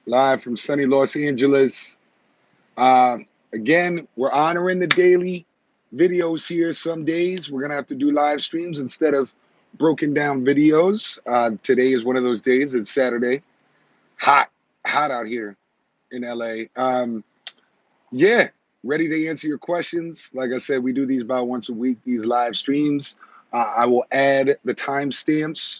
live from sunny Los Angeles. Uh, Again, we're honoring the daily videos here. Some days we're gonna have to do live streams instead of broken down videos. Today is one of those days. It's Saturday. Hot, hot out here in LA. Yeah, ready to answer your questions. Like I said, we do these about once a week. These live streams. I will add the timestamps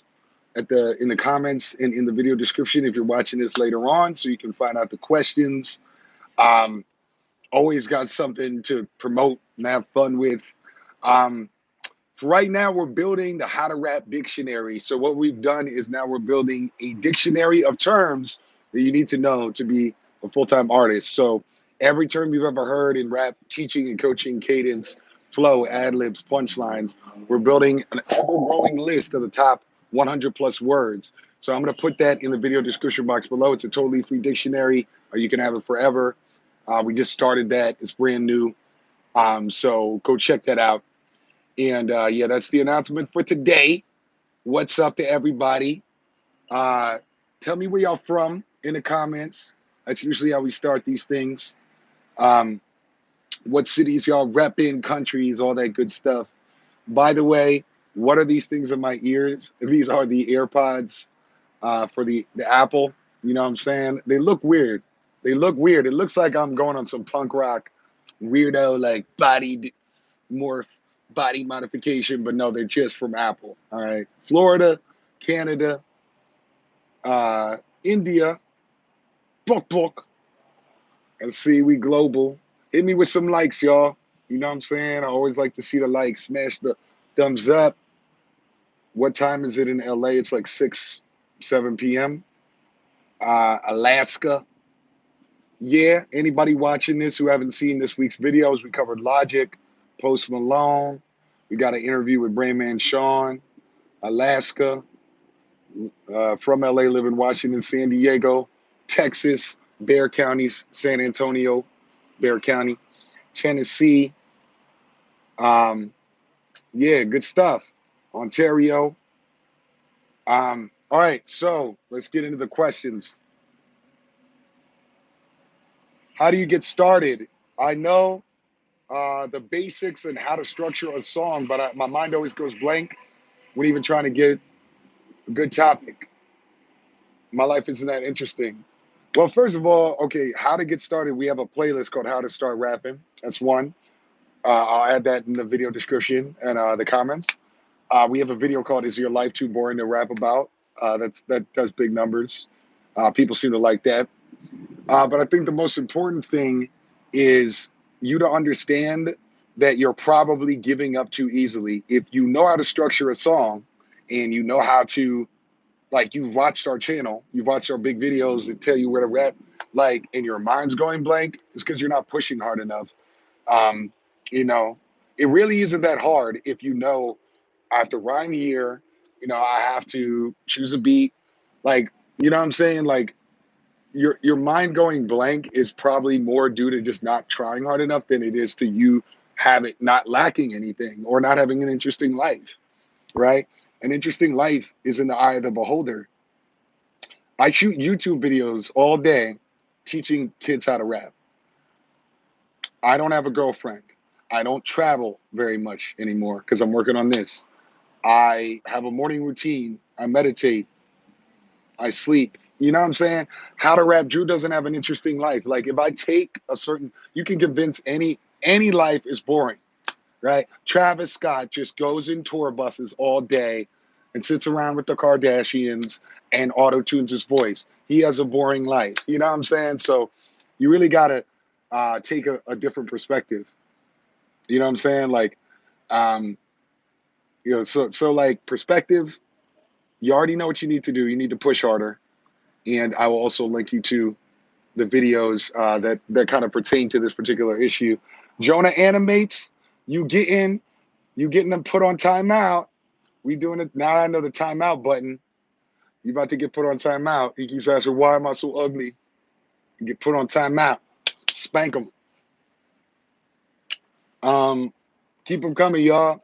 at the in the comments and in the video description if you're watching this later on, so you can find out the questions. Um, Always got something to promote and have fun with. Um, for right now, we're building the How to Rap dictionary. So what we've done is now we're building a dictionary of terms that you need to know to be a full-time artist. So every term you've ever heard in rap, teaching and coaching, cadence, flow, ad libs, punchlines, we're building an ever-growing list of the top 100 plus words. So I'm going to put that in the video description box below. It's a totally free dictionary, or you can have it forever. We just started that. It's brand new. So go check that out. And yeah, that's the announcement for today. What's up to everybody? Uh, Tell me where y'all from in the comments. That's usually how we start these things. Um, what cities y'all rep in, countries, all that good stuff. By the way, what are these things in my ears? These are the AirPods for the Apple. You know what I'm saying? They look weird. They look weird. It looks like I'm going on some punk rock weirdo like body morph body modification, but no, they're just from Apple. All right, Florida, Canada, India, book book, and see we global. Hit me with some likes, y'all. You know what I'm saying? I always like to see the likes. Smash the thumbs up. What time is it in LA? It's like 6, 7 p.m. Alaska. Yeah, anybody watching this who haven't seen this week's videos, we covered Logic, Post Malone. We got an interview with Brainman Sean, Alaska, from LA, live in Washington, San Diego, Texas, Bexar counties, San Antonio, Bexar County, Tennessee. Um, yeah, good stuff. Ontario. All right, so let's get into the questions. How do you get started? I know the basics and how to structure a song, but my mind always goes blank when even trying to get a good topic. My life isn't that interesting. Well, first of all, okay, how to get started. We have a playlist called How to Start Rapping. That's one. I'll add that in the video description and the comments. We have a video called "Is Your Life Too Boring to Rap About?" That does big numbers. People seem to like that. But I think the most important thing is you to understand that you're probably giving up too easily. If you know how to structure a song and you know how to, like, you've watched our channel, you've watched our big videos that tell you where to rap, like, and your mind's going blank, it's because you're not pushing hard enough. Um, you know, it really isn't that hard if you know I have to rhyme here, I have to choose a beat. Like, you know what I'm saying? Like, your mind going blank is probably more due to just not trying hard enough than it is to you have it not lacking anything or not having an interesting life, right? An interesting life is in the eye of the beholder. I shoot YouTube videos all day teaching kids how to rap. I don't have a girlfriend. I don't travel very much anymore because I'm working on this. I have a morning routine. I meditate. I sleep. You know what I'm saying? How to Rap Drew doesn't have an interesting life. Like, if I take a certain, you can convince any life is boring, right? Travis Scott just goes in tour buses all day and sits around with the Kardashians and auto tunes his voice. He has a boring life. You know what I'm saying? So you really got to take a different perspective. You know what I'm saying? Like, um, so like perspective, you already know what you need to do. You need to push harder. And I will also link you to the videos that kind of pertain to this particular issue. Jonah animates. You getting them put on timeout. We doing it now. I know the timeout button. You about to get put on timeout. He keeps asking, "Why am I so ugly?" You get put on timeout. Spank him. Um, Keep them coming, y'all.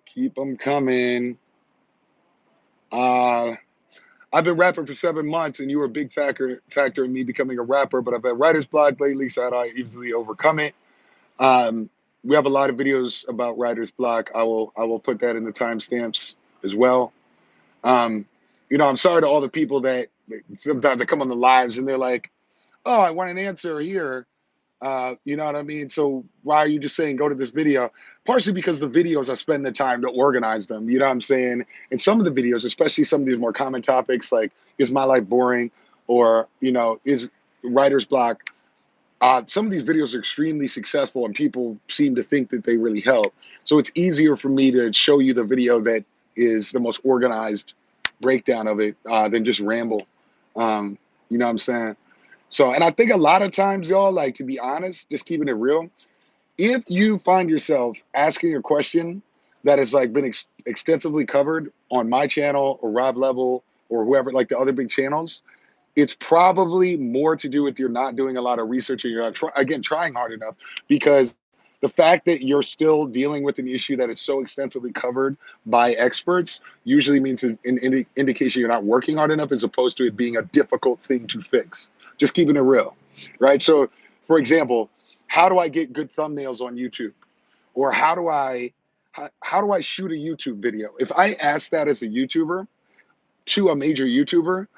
Keep them coming. Uh, I've been rapping for 7 months, and you were a big factor in me becoming a rapper. But I've had writer's block lately, so how do I easily overcome it? Um, we have a lot of videos about writer's block. I will put that in the timestamps as well. Um, I'm sorry to all the people that sometimes I come on the lives and they're like, "Oh, I want an answer here." You know what I mean? So why are you just saying go to this video? Partially because the videos I spend the time to organize them. You know what I'm saying? And some of the videos, especially some of these more common topics like is my life boring or is writer's block. Some of these videos are extremely successful and people seem to think that they really help. So it's easier for me to show you the video that is the most organized breakdown of it than just ramble. You know what I'm saying? So, and I think a lot of times, y'all, like to be honest, just keeping it real, if you find yourself asking a question that has like been extensively covered on my channel or Rob Level or whoever, like the other big channels, it's probably more to do with you're not doing a lot of research and you're not trying hard enough, because the fact that you're still dealing with an issue that is so extensively covered by experts usually means an indication you're not working hard enough, as opposed to it being a difficult thing to fix. Just keeping it real, right? So, for example, how do I get good thumbnails on YouTube? Or how do I shoot a YouTube video? If I ask that as a YouTuber to a major YouTuber,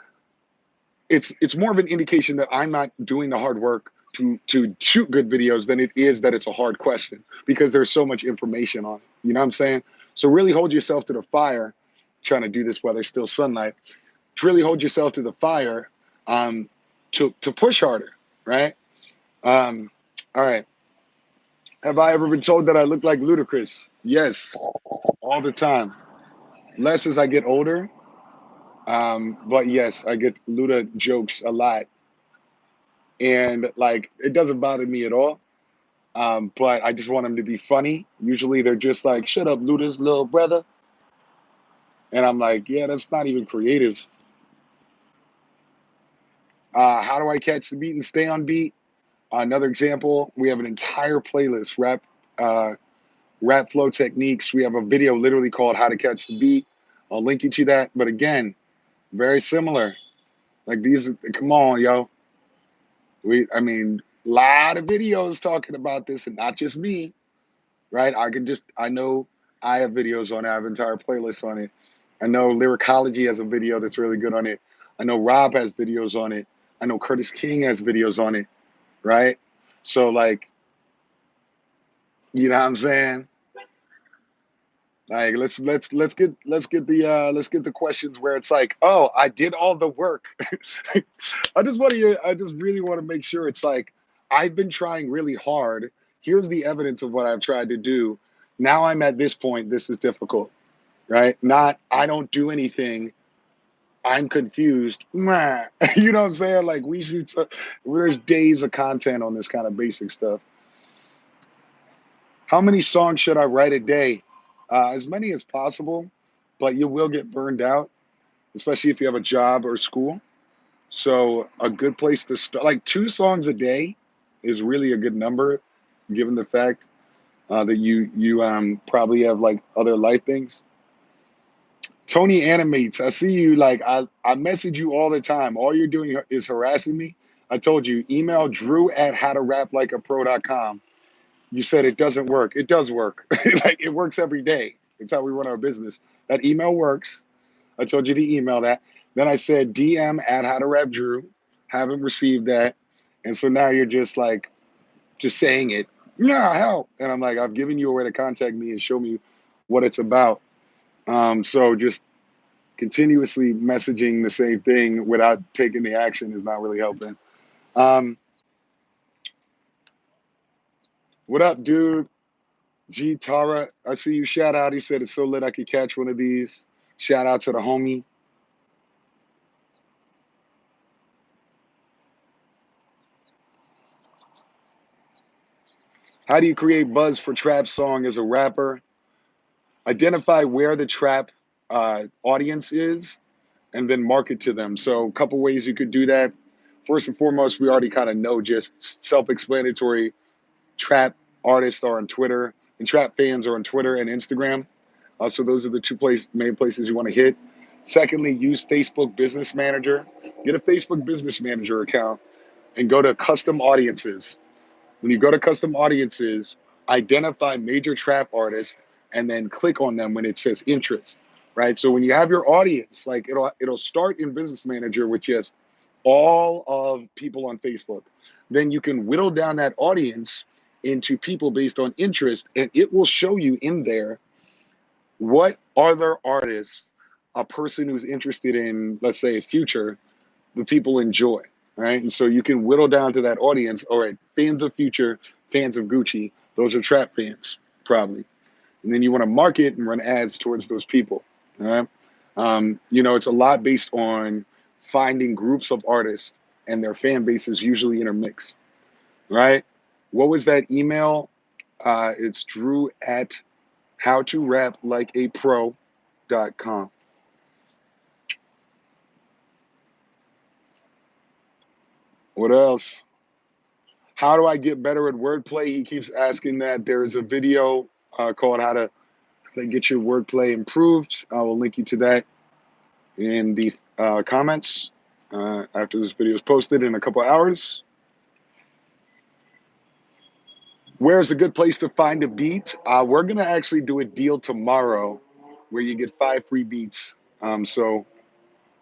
it's more of an indication that I'm not doing the hard work to shoot good videos than it is that it's a hard question, because there's so much information on it. You know what I'm saying? So really hold yourself to the fire. Trying to do this while there's still sunlight. To really hold yourself to the fire, um, to push harder, right? Um, all right. Have I ever been told that I look like Ludacris? Yes, all the time. Less as I get older. But yes, I get Luda jokes a lot. And like it doesn't bother me at all. But I just want them to be funny. Usually they're just like, "Shut up, Luda's little brother," and I'm like, "Yeah, that's not even creative." How do I catch the beat and stay on beat? Another example: we have an entire playlist, uh, rap flow techniques. We have a video literally called "How to Catch the Beat." I'll link you to that. But again, very similar. Like these, come on, yo. I mean, a lot of videos talking about this, and not just me. Right? I know I have videos on it. I have entire playlists on it. I know Lyricology has a video that's really good on it. I know Rob has videos on it. I know Curtis King has videos on it. Right? So like, you know what I'm saying? Like let's get the questions where it's like, oh, I did all the work. I just really want to make sure it's like I've been trying really hard. Here's the evidence of what I've tried to do. Now I'm at this point. This is difficult, right? Not I don't do anything. I'm confused. Nah. You know what I'm saying? Like there's days of content on this kind of basic stuff. How many songs should I write a day? As many as possible, but you will get burned out, especially if you have a job or school. So a good place to start, like 2 songs a day, is really a good number, given the fact that you probably have like other life things. Tony animates. I see you. Like I message you all the time. All you're doing is harassing me. I told you, email Drew at howtoraplikeapro.com. You said it doesn't work. It does work. Like it works every day. It's how we run our business. That email works. I told you to email that. Then I said DM at how to rap Drew. Haven't received that. And so now you're just like, just saying it. Yeah, help. And I'm like, I've given you a way to contact me and show me what it's about. So just continuously messaging the same thing without taking the action is not really helping. Um, what up, dude? G Tara, I see you. Shout out. He said it's so lit I could catch one of these. Shout out to the homie. How do you create buzz for trap song as a rapper? Identify where the trap audience is and then market to them. So a couple ways you could do that. First and foremost, we already kind of know, just self-explanatory. Trap artists are on Twitter and trap fans are on Twitter and Instagram. So those are the two main places you want to hit. Secondly, use Facebook Business Manager. Get a Facebook Business Manager account and go to custom audiences. When you go to custom audiences, identify major trap artists and then click on them when it says interest, right? So when you have your audience, like it'll start in Business Manager with just all of people on Facebook. Then you can whittle down that audience into people based on interest, and it will show you in there what other artists a person who's interested in, let's say, Future, the people enjoy, right? And so you can whittle down to that audience. All right, fans of Future, fans of Gucci, those are trap fans, probably. And then you want to market and run ads towards those people. All right? It's a lot based on finding groups of artists and their fan bases usually intermix, right? What was that email? It's Drew at howtorapLikeAPro.com. What else? How do I get better at wordplay? He keeps asking that. There is a video called How to Get Your Wordplay Improved. I will link you to that in the comments after this video is posted in a couple of hours. Where's a good place to find a beat? We're going to actually do a deal tomorrow where you get 5 free beats. So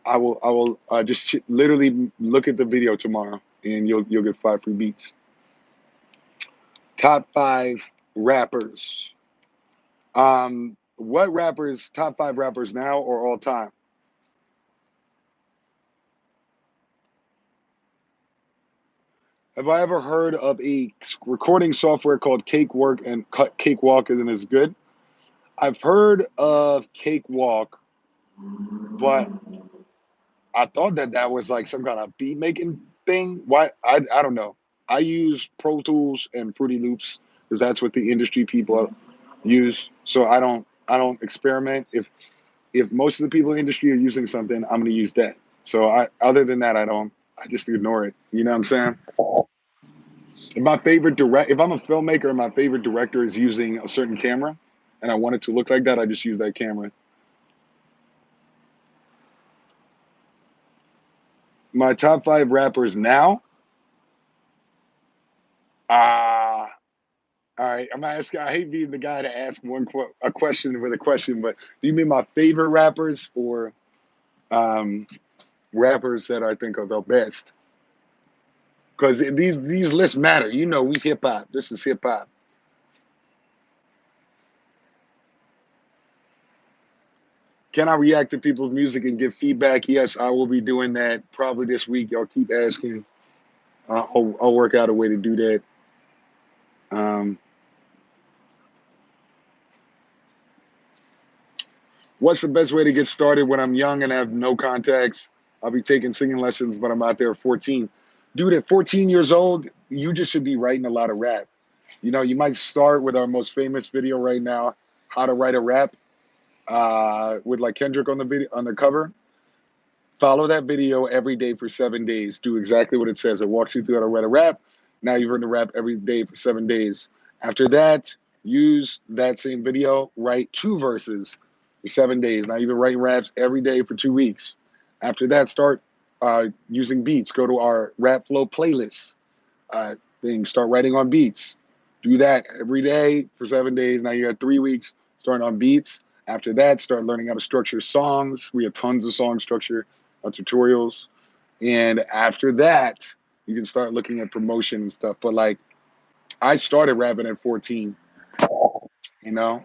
I will just literally look at the video tomorrow and you'll get 5 free beats. Top 5 rappers. What rappers, top 5 rappers now or all time? Have I ever heard of a recording software called Cakewalk and Cakewalk isn't as good? I've heard of Cakewalk, but I thought that was like some kind of beat making thing. Why? I don't know. I use Pro Tools and Fruity Loops because that's what the industry people use. So I don't experiment. If most of the people in the industry are using something, I'm going to use that. So other than that, I just ignore it. You know what I'm saying? If I'm a filmmaker and my favorite director is using a certain camera and I want it to look like that, I just use that camera. My top 5 rappers now, all right, I'm asking. I hate being the guy to ask a question with a question, but do you mean my favorite rappers or um, rappers that I think are the best? Because these lists matter. We hip hop. This is hip hop. Can I react to people's music and give feedback? Yes, I will be doing that probably this week. Y'all keep asking. I'll work out a way to do that. Um, what's the best way to get started when I'm young and have no contacts? I'll be taking singing lessons, but I'm out there at 14. Dude, at 14 years old, you just should be writing a lot of rap. You might start with our most famous video right now, how to write a rap, with like Kendrick on the video on the cover. Follow that video every day for 7 days. Do exactly what it says. It walks you through how to write a rap. Now you've written a rap every day for 7 days. After that, use that same video, write 2 verses for 7 days. Now you've been writing raps every day for 2 weeks. After that, start using beats. Go to our Rap Flow playlist thing. Start writing on beats. Do that every day for 7 days. Now you're at 3 weeks starting on beats. After that, start learning how to structure songs. We have tons of song structure tutorials. And after that, you can start looking at promotion and stuff. But like, I started rapping at 14, you know?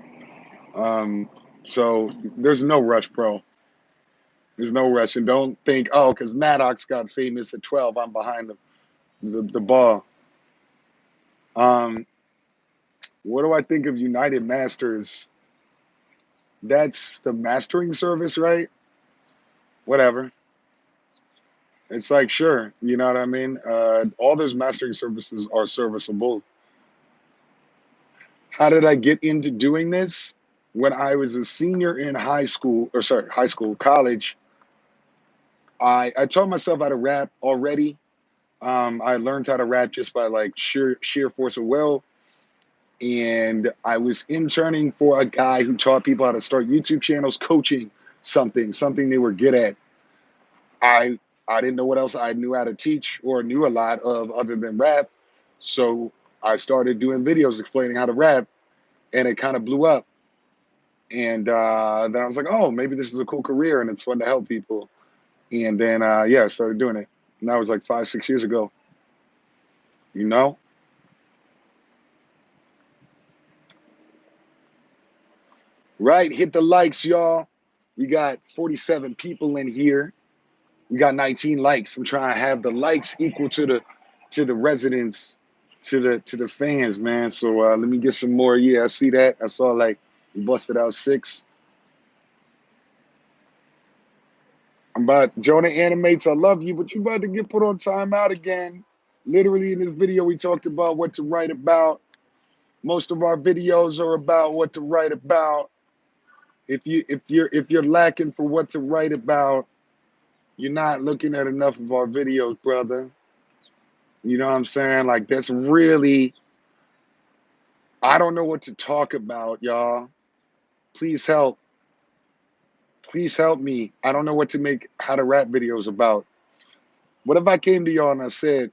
Um, so there's no rush, bro. There's no rush. And don't think, oh, because Maddox got famous at 12, I'm behind the ball. Um, what do I think of United Masters? That's the mastering service, right? Whatever. It's like, sure, you know what I mean? All those mastering services are serviceable. How did I get into doing this? When I was a senior in college, I taught myself how to rap already. I learned how to rap just by like sheer force of will. And I was interning for a guy who taught people how to start YouTube channels, coaching. something they were good at. I I didn't know what else I knew how to teach or knew a lot of other than rap. So I started doing videos explaining how to rap, and it kind of blew up. And then I was like, oh, maybe this is a cool career and it's fun to help people. And then yeah, I started doing it. And that was like 5, 6 years ago. You know, right? Hit the likes, y'all. We got 47 people in here. We got 19 likes. I'm trying to have the likes equal to the residents, to the fans, man. So let me get some more. Yeah, I see that. I saw like we busted out 6. I'm about Jonah animates. I love you, but you about to get put on timeout again. Literally in this video, we talked about what to write about. Most of our videos are about what to write about. If you're lacking for what to write about, you're not looking at enough of our videos, brother. You know what I'm saying? Like that's really I don't know what to talk about, y'all. Please help. Please help me. I don't know what to make how to rap videos about. What if I came to y'all and I said,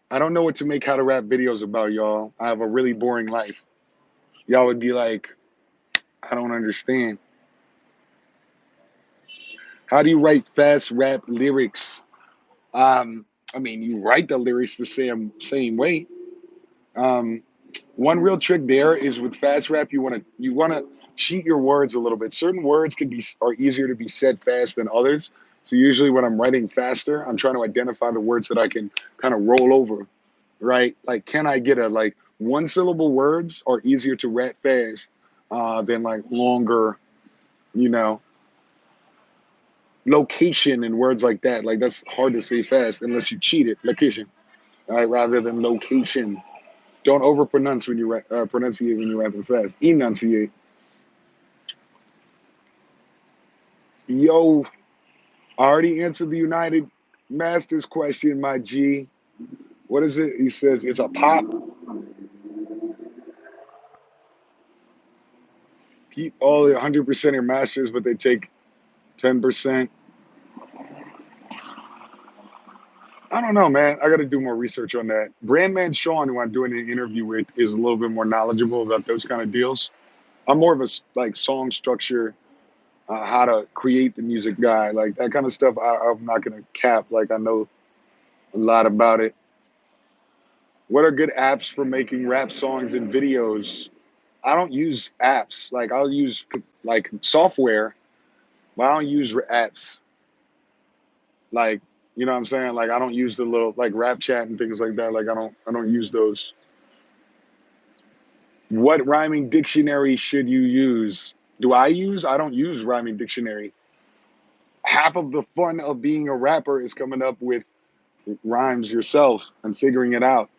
I don't know what to make how to rap videos about, y'all. I have a really boring life. Y'all would be like, I don't understand. How do you write fast rap lyrics? I mean, you write the lyrics the same way. Um, One real trick there is with fast rap, you wanna cheat your words a little bit. Certain words are easier to be said fast than others. So usually when I'm writing faster, I'm trying to identify the words that I can kind of roll over, right? Like, can I get a like one syllable words are easier to rap fast than like longer, you know, location and words like that. Like that's hard to say fast unless you cheat it. Location, all right, rather than location. Don't overpronounce when you pronunciate when you're rapping fast. Enunciate. Yo, I already answered the United Masters question, my G. What is it? He says it's a pop. All 100% are masters, but they take 10%. I don't know, man. I got to do more research on that. Brandman Sean, who I'm doing an interview with, is a little bit more knowledgeable about those kind of deals. I'm more of a like song structure, how to create the music guy, like that kind of stuff. I'm not gonna cap. Like I know a lot about it. What are good apps for making rap songs and videos? I don't use apps. Like I'll use like software, but I don't use apps. Like you know what I'm saying? Like I don't use the little like rap chat and things like that. Like I don't use those. What rhyming dictionary should you use? Do I use? I don't use rhyming dictionary. Half of the fun of being a rapper is coming up with rhymes yourself and figuring it out.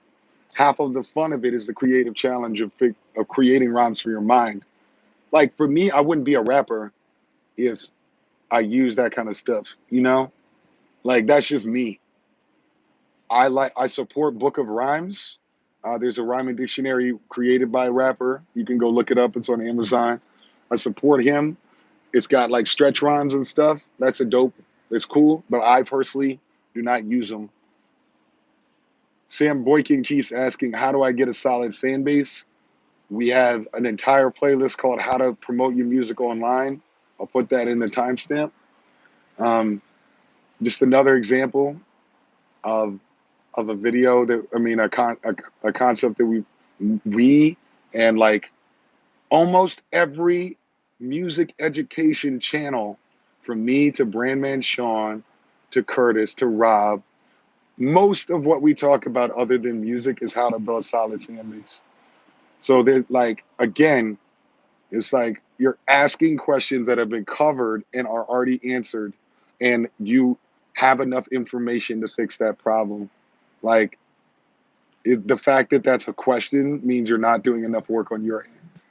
Half of the fun of it is the creative challenge of creating rhymes for your mind. Like for me, I wouldn't be a rapper if I use that kind of stuff, you know? Like that's just me. I support Book of Rhymes. There's a rhyming dictionary created by a rapper. You can go look it up. It's on Amazon. I support him. It's got like stretch rhymes and stuff. That's a dope. It's cool, but I personally do not use them. Sam Boykin keeps asking, how do I get a solid fan base? We have an entire playlist called How to Promote Your Music Online. I'll put that in the timestamp. Um, just another example of a video that I mean a concept that we and like almost every music education channel from me to Brandman Sean to Curtis to Rob, most of what we talk about other than music is how to build solid families. So there's like again, it's like you're asking questions that have been covered and are already answered, and you have enough information to fix that problem. Like the fact that that's a question means you're not doing enough work on your end,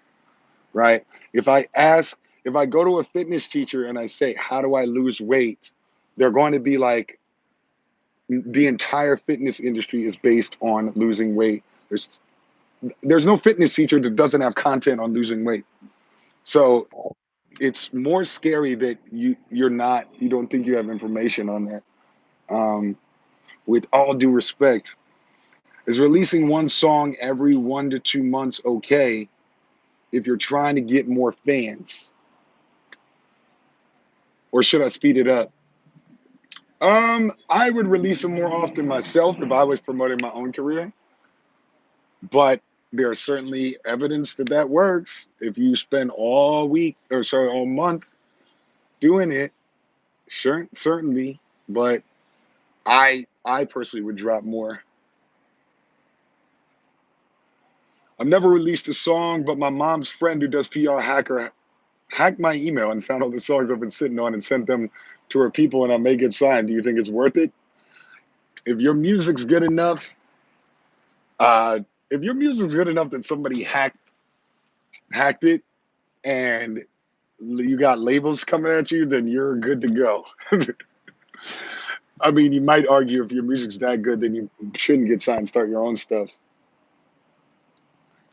right? If I go to a fitness teacher and I say, how do I lose weight? They're going to be like, the entire fitness industry is based on losing weight. There's no fitness teacher that doesn't have content on losing weight. So it's more scary that you don't think you have information on that. Um, with all due respect, is releasing one song every 1 to 2 months okay if you're trying to get more fans, or should I speed it up? I would release them more often myself if I was promoting my own career, but there's certainly evidence that that works. If you spend all week, or sorry, all month doing it, sure, certainly. But I personally would drop more. I've never released a song, but my mom's friend who does PR hacked my email and found all the songs I've been sitting on and sent them to her people, and I may get signed. Do you think it's worth it? If your music's good enough, uh, if your music's good enough that somebody hacked it and you got labels coming at you, then you're good to go. I mean, you might argue if your music's that good, then you shouldn't get signed, start your own stuff.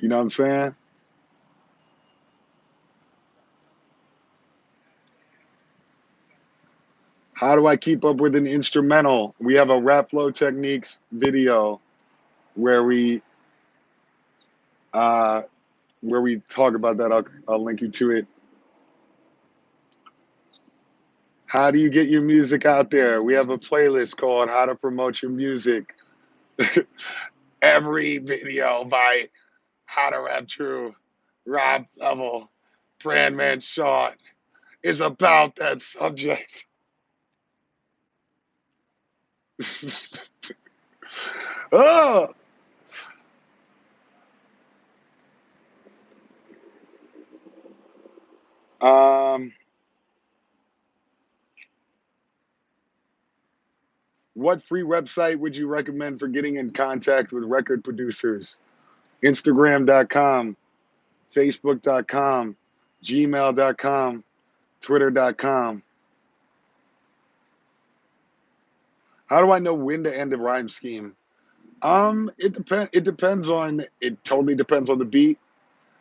You know what I'm saying? How do I keep up with an instrumental? We have a rap flow techniques video where uh, we talk about that. I'll link you to it. How do you get your music out there? We have a playlist called How to Promote Your Music. Every video by How to Rap True, Rob Level, Brandman Short is about that subject. Oh, um, what free website would you recommend for getting in contact with record producers? Instagram.com, Facebook.com, Gmail.com, Twitter.com. How do I know when to end a rhyme scheme? It totally depends on the beat.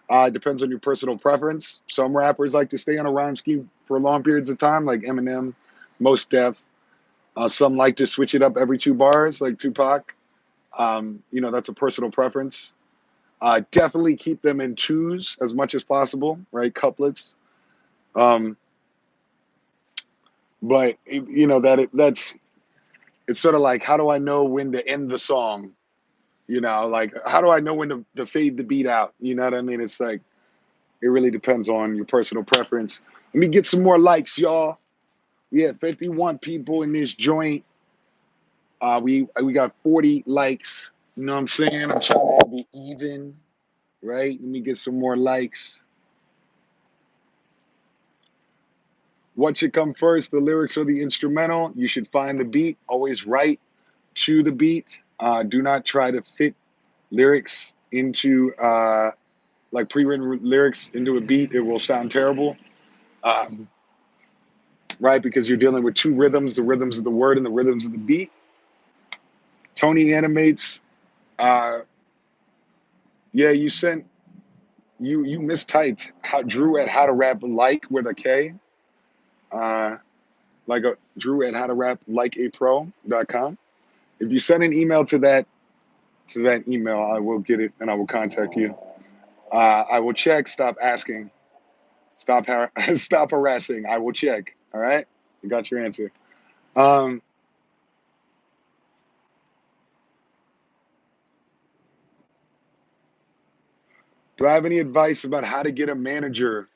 It depends on your personal preference. Some rappers like to stay on a rhyme scheme for long periods of time, like Eminem, Most Def. Some like to switch it up every 2 bars, like Tupac. That's a personal preference. Definitely keep them in twos as much as possible, right? Couplets. Um, but that's it's sort of like, how do I know when to end the song? Like, how do I know when to fade the beat out? You know what I mean? It's like, it really depends on your personal preference. Let me get some more likes, y'all. We had 51 people in this joint. We got 40 likes. You know what I'm saying? I'm trying to be even, right? Let me get some more likes. What should come first, the lyrics or the instrumental? You should find the beat. Always write to the beat. Do not try to fit lyrics into like pre-written lyrics into a beat. It will sound terrible, um, right? Because you're dealing with two rhythms: the rhythms of the word and the rhythms of the beat. Tony animates. Uh, yeah, you mistyped Drew at how to rap like with a K. Uh, like a Drew at how to rap like a pro.com. If you send an email to that email, I will get it and I will contact you. I will check. Stop asking. Stop harassing. I will check. All right. You got your answer. Um, do I have any advice about how to get a manager?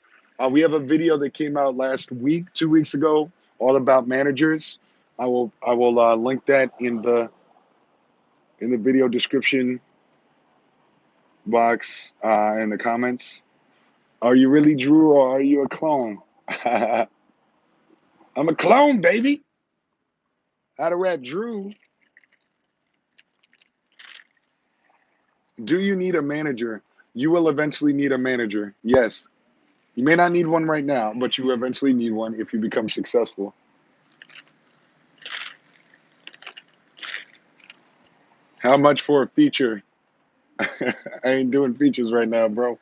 We have a video that came out last week, 2 weeks ago, all about managers. I will link that in the video description box in the comments. Are you really Drew or are you a clone? I'm a clone, baby. How to rap Drew. Do you need a manager? You will eventually need a manager. Yes. You may not need one right now, but you will eventually need one if you become successful. How much for a feature? I ain't doing features right now, bro.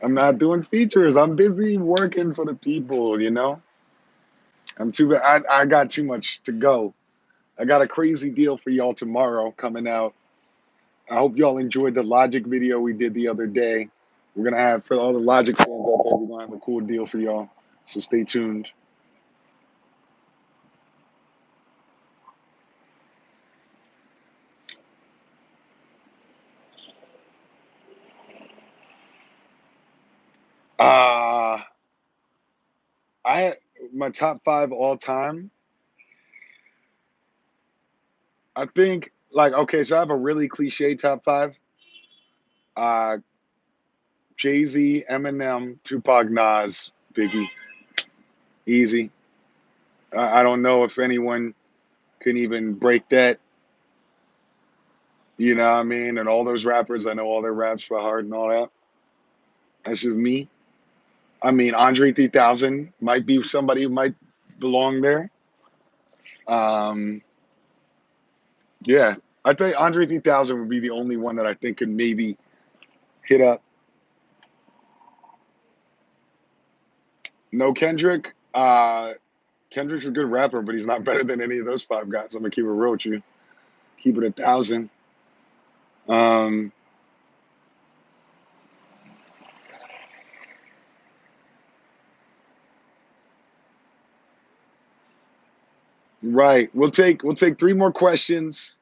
I'm not doing features. I'm busy working for the people, you know? I got too much to go. I got a crazy deal for y'all tomorrow coming out. I hope y'all enjoyed the Logic video we did the other day. We're gonna have, for all the Logic fans out there, we're gonna have a cool deal for y'all. So stay tuned. Uh I my top five all time. I think like okay, so I have a really cliche top five. Uh Jay-Z, Eminem, Tupac, Nas, Biggie. Easy. I don't know if anyone can even break that. You know what I mean? And all those rappers, I know all their raps by heart and all that. That's just me. I mean, Andre 3000 might be somebody who might belong there. Um, yeah, I think Andre 3000 would be the only one that I think could maybe hit up. No Kendrick. Kendrick's a good rapper, but he's not better than any of those five guys. I'm gonna keep it real with you. Keep it 1,000. Um, right. We'll take three more questions.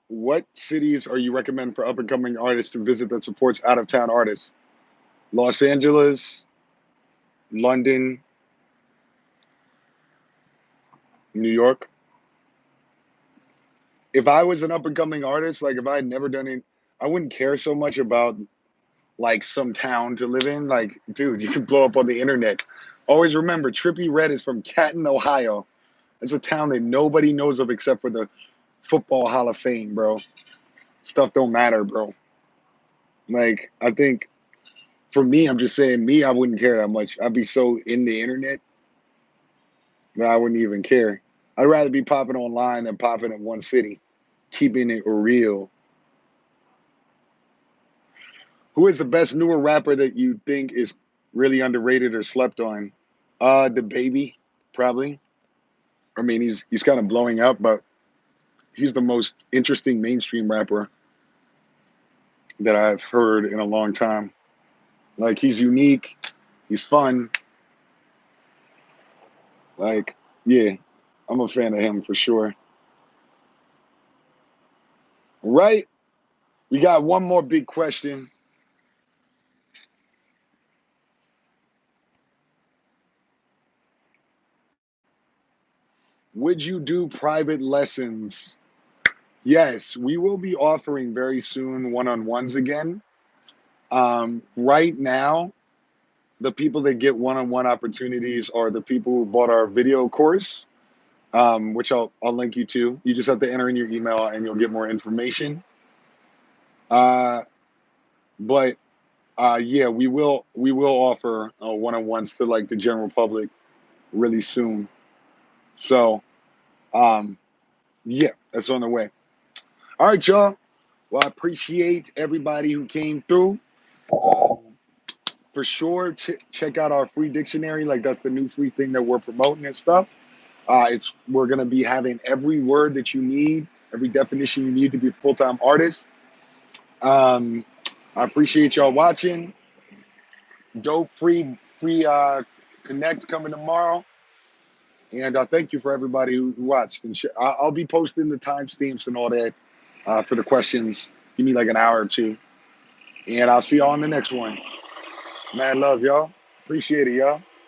What cities are you recommend for up and coming artists to visit that supports out of town artists? Los Angeles, London, New York. If I was an up and coming artist, like if I had never done it, I wouldn't care so much about like some town to live in. Like, dude, you could blow up on the internet. Always remember, Trippie Redd is from Canton, Ohio. It's a town that nobody knows of except for the Football Hall of Fame, bro. Stuff don't matter, bro. Like, I think for me, I'm just saying, me, I wouldn't care that much. I'd be so in the internet that I wouldn't even care. I'd rather be popping online than popping in one city, keeping it real. Who is the best newer rapper that you think is really underrated or slept on? The Baby, probably. I mean, he's kind of blowing up, but he's the most interesting mainstream rapper that I've heard in a long time. Like he's unique, he's fun. Like, yeah, I'm a fan of him for sure. Right? We got one more big question. Would you do private lessons? Yes, we will be offering very soon one-on-ones again. Right now, the people that get one-on-one opportunities are the people who bought our video course, which I'll link you to. You just have to enter in your email and you'll get more information. Uh, but yeah, we will offer one-on-ones to like the general public really soon. So um, yeah, that's on the way. All right, y'all. Well, I appreciate everybody who came through. Um, for sure, check out our free dictionary. Like that's the new free thing that we're promoting and stuff. It's we're gonna be having every word that you need, every definition you need to be a full-time artist. Um, I appreciate y'all watching. Dope free connect coming tomorrow, and thank you for everybody who watched. And I'll be posting the timestamps and all that for the questions. Give me like an hour or two, and I'll see y'all on the next one. Mad love, y'all. Appreciate it, y'all.